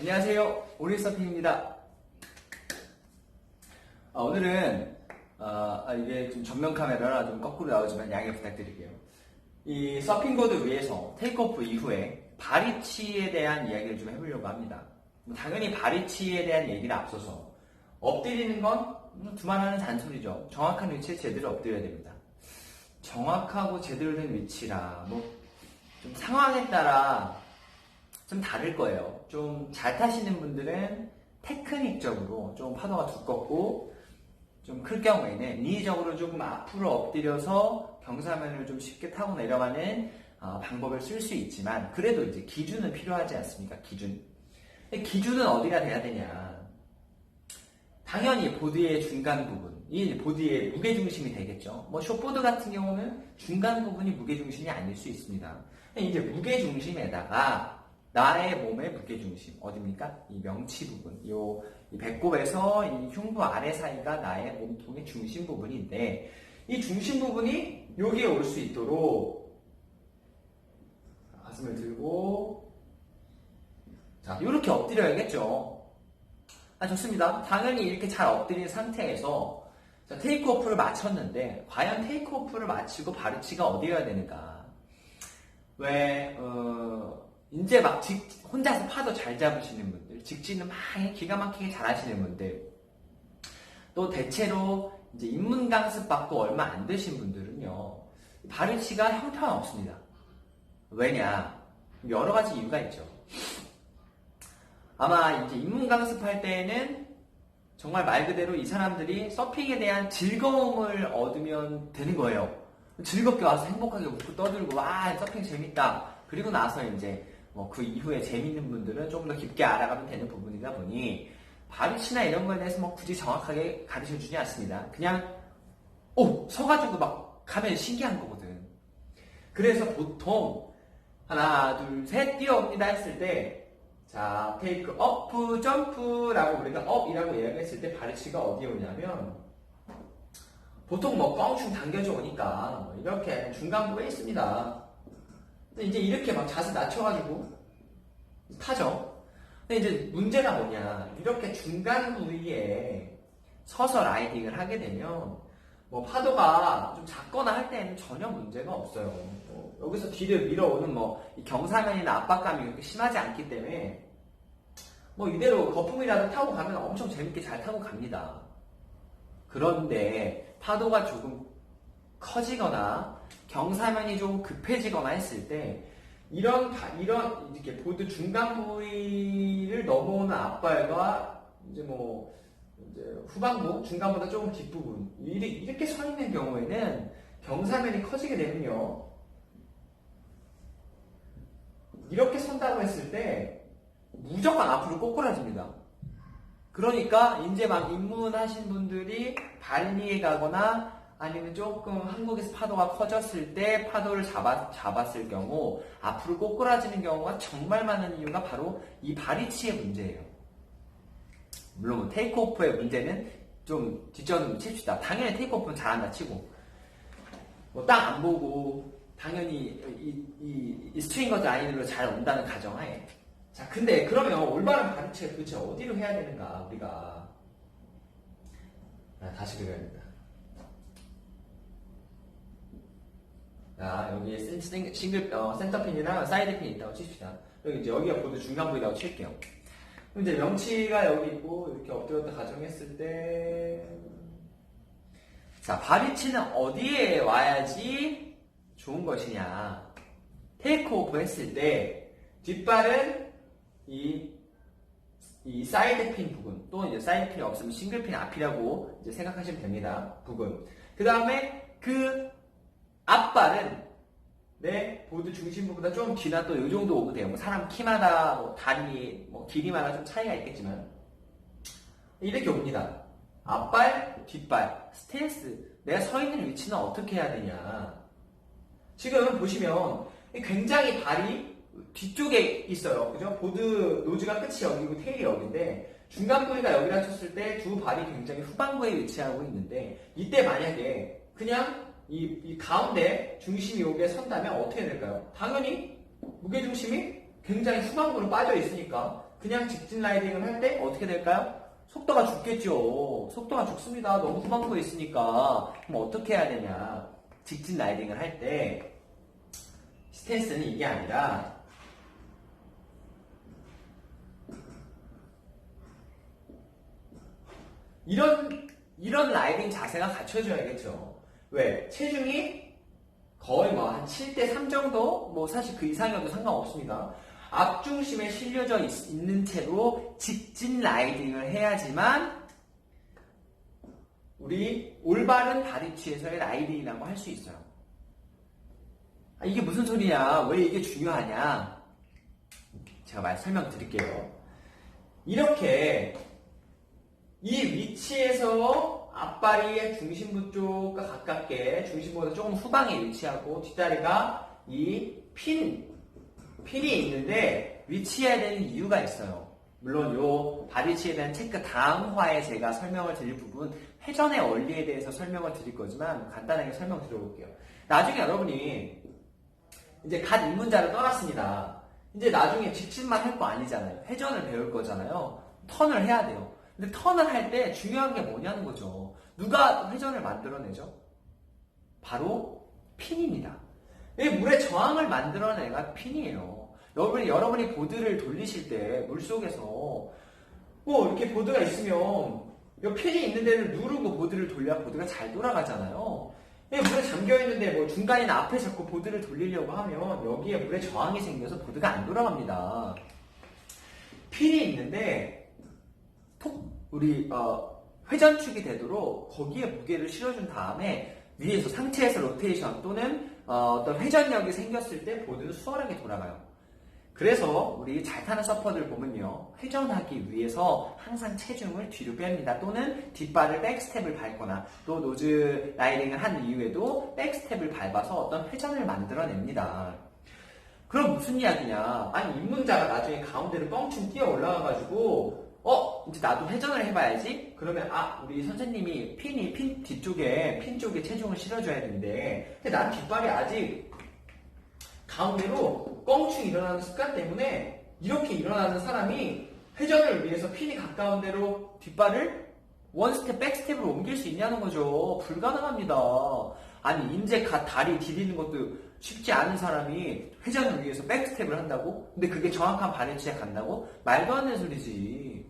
안녕하세요. 오리서핑입니다. 오늘은 이게 좀 전면 카메라라 좀 거꾸로 나오지만 양해 부탁드릴게요. 이 서핑보드 위에서 테이크오프 이후에 발위치에 대한 이야기를 좀 해보려고 합니다. 당연히 발위치에 대한 얘기를 앞서서 엎드리는 건 두말하는 잔소리죠. 정확한 위치에 제대로 엎드려야 됩니다. 정확하고 제대로 된 위치라 좀 상황에 따라 좀 다를 거예요. 좀 잘 타시는 분들은 테크닉적으로 좀 파도가 두껍고 좀 클 경우에는 인위적으로 조금 앞으로 엎드려서 경사면을 좀 쉽게 타고 내려가는 방법을 쓸 수 있지만, 그래도 이제 기준은 필요하지 않습니까? 기준은 어디가 돼야 되냐? 당연히 보드의 중간 부분, 이 보드의 무게중심이 되겠죠. 숏보드 같은 경우는 중간 부분이 무게중심이 아닐 수 있습니다. 이제 무게중심에다가 나의 몸의 무게중심, 어딥니까? 이 명치 부분, 이 배꼽에서 이 흉부 아래 사이가 나의 몸통의 중심 부분인데, 이 중심 부분이 여기에 올 수 있도록 가슴을 들고, 자, 이렇게 엎드려야겠죠. 좋습니다. 당연히 이렇게 잘 엎드린 상태에서 자, 테이크오프를 마쳤는데, 과연 테이크오프를 마치고 발위치가 어디여야 되는가? 이제 혼자서 파도 잘 잡으시는 분들, 직진을 막 기가 막히게 잘 하시는 분들, 또 대체로 이제 입문 강습 받고 얼마 안 되신 분들은요, 발위치가 형편없습니다. 왜냐? 여러 가지 이유가 있죠. 아마 이제 입문 강습할 때에는 정말 말 그대로 이 사람들이 서핑에 대한 즐거움을 얻으면 되는 거예요. 즐겁게 와서 행복하게 웃고 떠들고, 와, 서핑 재밌다. 그리고 나서 이제 그 이후에 재밌는 분들은 조금 더 깊게 알아가면 되는 부분이다 보니 발위치나 이런 거에 대해서 굳이 정확하게 가르쳐 주지 않습니다. 그냥 서가지고 막 가면 신기한 거거든. 그래서 보통 하나 둘 셋 뛰어옵니다 했을 때, 자, 테이크 업 점프라고 우리가 업이라고 이야기했을 때 발위치가 어디에 오냐면, 보통 껑충 당겨져 오니까 이렇게 중간부에 있습니다. 이제 이렇게 막 자세 낮춰가지고 타죠. 근데 이제 문제가 뭐냐, 이렇게 중간 부위에 서서 라이딩을 하게 되면 파도가 좀 작거나 할 때는 전혀 문제가 없어요. 여기서 뒤를 밀어오는 이 경사면이나 압박감이 그렇게 심하지 않기 때문에 이대로 거품이라도 타고 가면 엄청 재밌게 잘 타고 갑니다. 그런데 파도가 조금 커지거나 경사면이 좀 급해지거나 했을 때 이런 이렇게 보드 중간 부위를 넘어오는 앞발과 이제 후방부 중간보다 조금 뒷부분 이렇게 서 있는 경우에는 경사면이 커지게 되면요, 이렇게 선다고 했을 때 무조건 앞으로 꼬꾸라집니다. 그러니까 이제 막 입문하신 분들이 발리에 가거나 아니면 조금 한국에서 파도가 커졌을 때 파도를 잡았을 경우 앞으로 꼬꾸라지는 경우가 정말 많은 이유가 바로 이 발위치의 문제예요. 물론 테이크오프의 문제는 좀 뒷전으로 칩시다. 당연히 테이크오프는 잘한다 치고 땅 안 보고 당연히 이 스트링거즈 라인으로 잘 온다는 가정하에, 자, 근데 그러면 올바른 발위치가 도대체 어디로 해야 되는가, 우리가 다시 그려야 됩니다. 자, 여기에 센터핀이랑 사이드핀이 있다고 칩시다. 여기 이제 여기가 보드 중간 부위라고 칠게요. 그럼 이제 명치가 여기 있고 이렇게 엎드렸다 가정했을 때, 자, 발위치는 어디에 와야지 좋은 것이냐? 테이크오프 했을 때 뒷발은 이 사이드핀 부분, 또 이제 사이드핀이 없으면 싱글핀 앞이라고 이제 생각하시면 됩니다. 부분. 그 다음에 그 앞발은 내 보드 중심부보다 좀 뒤나 또 이 정도 오고 돼요. 사람 키마다 다리 길이마다 좀 차이가 있겠지만 이렇게 옵니다. 앞발, 뒷발, 스탠스. 내가 서 있는 위치는 어떻게 해야 되냐? 지금 보시면 굉장히 발이 뒤쪽에 있어요. 그죠? 보드 노즈가 끝이 여기고 테일이 여기인데 중간 부위가 여기라 쳤을 때 두 발이 굉장히 후방부에 위치하고 있는데, 이때 만약에 그냥 이 가운데 중심이 여기에 선다면 어떻게 될까요? 당연히 무게중심이 굉장히 후방부로 빠져 있으니까 그냥 직진 라이딩을 할 때 어떻게 될까요? 속도가 죽겠죠. 속도가 죽습니다. 너무 후방구에 있으니까. 그럼 어떻게 해야 되냐? 직진 라이딩을 할 때 스탠스는 이게 아니라 이런 라이딩 자세가 갖춰져야겠죠. 왜? 체중이 거의 뭐 한 7대3 정도? 뭐 사실 그 이상이어도 상관없습니다. 앞중심에 실려져 있는 채로 직진 라이딩을 해야지만 우리 올바른 바리취에서의 라이딩이라고 할 수 있어요. 이게 무슨 소리냐? 왜 이게 중요하냐? 제가 설명드릴게요. 이렇게 이 위치에서 앞발이 중심부 쪽과 가깝게 중심보다 조금 후방에 위치하고 뒷다리가 이 핀이 있는데 위치해야 되는 이유가 있어요. 물론 요 바리치에 대한 체크 다음 화에 제가 설명을 드릴 부분 회전의 원리에 대해서 설명을 드릴 거지만 간단하게 설명 드려볼게요. 나중에 여러분이 이제 갓 입문자를 떠났습니다. 이제 나중에 직진만 할 거 아니잖아요. 회전을 배울 거잖아요. 턴을 해야 돼요. 근데 턴을 할 때 중요한 게 뭐냐는 거죠. 누가 회전을 만들어내죠? 바로 핀입니다. 이 물의 저항을 만들어내가 핀이에요. 여러분이 보드를 돌리실 때 물속에서 뭐 이렇게 보드가 있으면 이 핀이 있는 데를 누르고 보드를 돌려야 보드가 잘 돌아가잖아요. 물에 잠겨있는데 뭐 중간이나 앞에 잡고 보드를 돌리려고 하면 여기에 물의 저항이 생겨서 보드가 안 돌아갑니다. 핀이 있는데 우리 회전축이 되도록 거기에 무게를 실어준 다음에 위에서 상체에서 로테이션 또는 어떤 회전력이 생겼을 때 보드는 수월하게 돌아가요. 그래서 우리 잘 타는 서퍼들 보면요, 회전하기 위해서 항상 체중을 뒤로 뺍니다. 또는 뒷발을 백스텝을 밟거나 또 노즈 라이딩을 한 이후에도 백스텝을 밟아서 어떤 회전을 만들어냅니다. 그럼 무슨 이야기냐? 아니 입문자가 나중에 가운데를 뻥충 뛰어 올라가가지고 이제 나도 회전을 해봐야지? 그러면 우리 선생님이 핀 뒤쪽에 핀 쪽에 체중을 실어줘야 되는데 근데 난 뒷발이 아직 가운데로 껑충 일어나는 습관 때문에 이렇게 일어나는 사람이 회전을 위해서 핀이 가까운 데로 뒷발을 원스텝 백스텝으로 옮길 수 있냐는 거죠. 불가능합니다. 아니 이제 다리 디디는 것도 쉽지 않은 사람이 회전을 위해서 백스텝을 한다고? 근데 그게 정확한 바리치에 간다고? 말도 안 되는 소리지.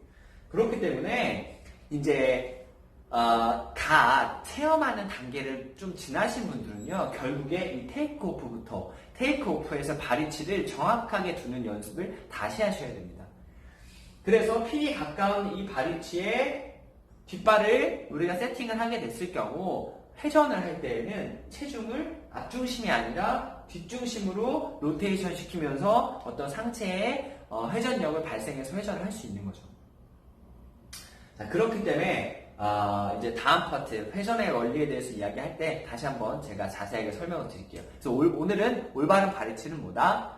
그렇기 때문에 이제 다 체험하는 단계를 좀 지나신 분들은요, 결국에 이 테이크오프에서 바리치를 정확하게 두는 연습을 다시 하셔야 됩니다. 그래서 핀이 가까운 이 바리치에 뒷발을 우리가 세팅을 하게 됐을 경우 회전을 할 때에는 체중을 앞중심이 아니라 뒷중심으로 로테이션 시키면서 어떤 상체에 회전력을 발생해서 회전을 할 수 있는 거죠. 자, 그렇기 때문에 이제 다음 파트 회전의 원리에 대해서 이야기할 때 다시 한번 제가 자세하게 설명을 드릴게요. 그래서 오늘은 올바른 바리치는 뭐다?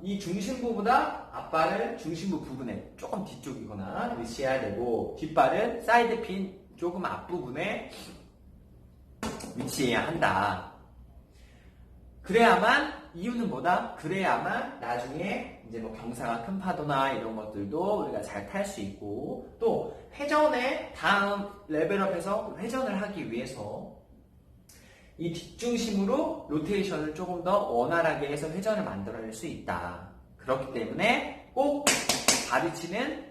이 중심부보다 앞발은 중심부 부분에 조금 뒤쪽이거나 위치해야 되고 뒷발은 사이드 핀 조금 앞부분에 위치해야 한다. 그래야만, 이유는 뭐다? 그래야만 나중에 이제 뭐 경사가 큰 파도나 이런 것들도 우리가 잘 탈 수 있고, 또 회전의 다음 레벨업에서 회전을 하기 위해서 이 뒷중심으로 로테이션을 조금 더 원활하게 해서 회전을 만들어낼 수 있다. 그렇기 때문에 꼭 바리치는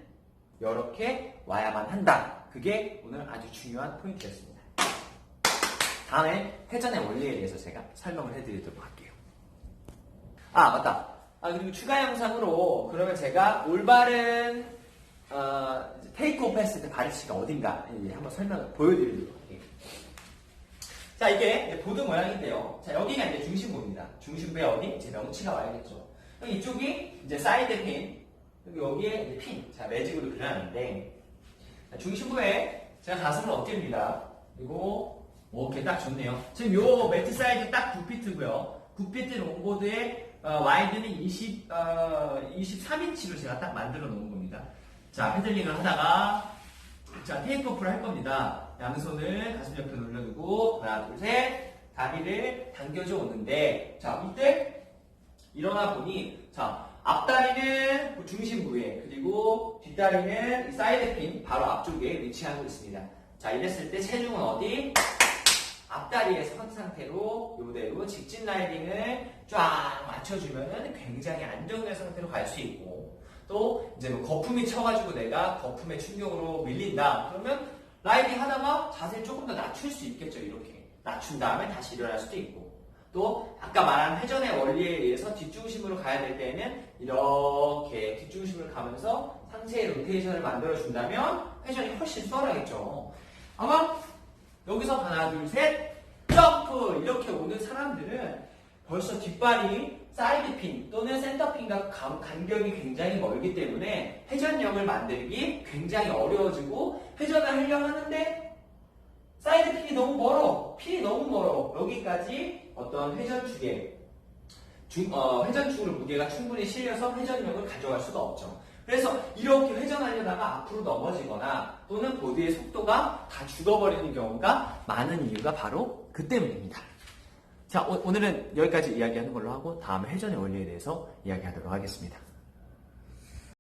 이렇게 와야만 한다. 그게 오늘 아주 중요한 포인트였습니다. 다음에 회전의 원리에 대해서 제가 설명을 해드리도록 할게요. 맞다. 그리고 추가 영상으로 그러면 제가 올바른 테이크오프 했을 때 바리치가 어딘가 한번 설명을 보여드리도록 할게요. 자, 이게 보드 모양인데요. 자, 여기가 이제 중심부입니다. 중심부에 어디? 이제 명치가 와야겠죠. 이쪽이 이제 사이드 핀, 그리고 여기에 이제 핀. 자, 매직으로 그려놨는데, 중심부에 제가 가슴을 어깨입니다. 그리고 오케이, 딱 좋네요. 지금 요 매트 사이즈 딱 9피트고요. 9피트 롱보드의 와이드는 23인치로 제가 딱 만들어 놓은 겁니다. 자, 패들링을 하다가 자, 테이크오프를 할 겁니다. 양손을 가슴 옆에 올려두고 하나, 둘, 셋 다리를 당겨줘 오는데, 자, 이때 일어나 보니, 자, 앞다리는 중심 부위에, 그리고 뒷다리는 이 사이드 핀 바로 앞쪽에 위치하고 있습니다. 자, 이랬을 때 체중은 어디? 앞다리에 선 상태로 이대로 직진 라이딩을 쫙 맞춰주면 굉장히 안정된 상태로 갈 수 있고, 또 이제 뭐 거품이 쳐가지고 내가 거품의 충격으로 밀린다 그러면 라이딩 하다가 자세를 조금 더 낮출 수 있겠죠. 이렇게 낮춘 다음에 다시 일어날 수도 있고, 또 아까 말한 회전의 원리에 의해서 뒷중심으로 가야 될 때는 이렇게 뒷중심을 가면서 상체의 로테이션을 만들어 준다면 회전이 훨씬 수월하겠죠. 아마 여기서 하나 둘 셋 점프 이렇게 오는 사람들은 벌써 뒷발이 사이드핀 또는 센터핀과 간격이 굉장히 멀기 때문에 회전력을 만들기 굉장히 어려워지고, 회전을 하려고 하는데 사이드핀이 너무 멀어, 핀이 너무 멀어, 여기까지 어떤 회전축의 회전축으로 무게가 충분히 실려서 회전력을 가져갈 수가 없죠. 그래서 이렇게 회전하려다가 앞으로 넘어지거나 또는 보드의 속도가 다 죽어버리는 경우가 많은 이유가 바로 그 때문입니다. 자, 오늘은 여기까지 이야기하는 걸로 하고 다음에 회전의 원리에 대해서 이야기하도록 하겠습니다.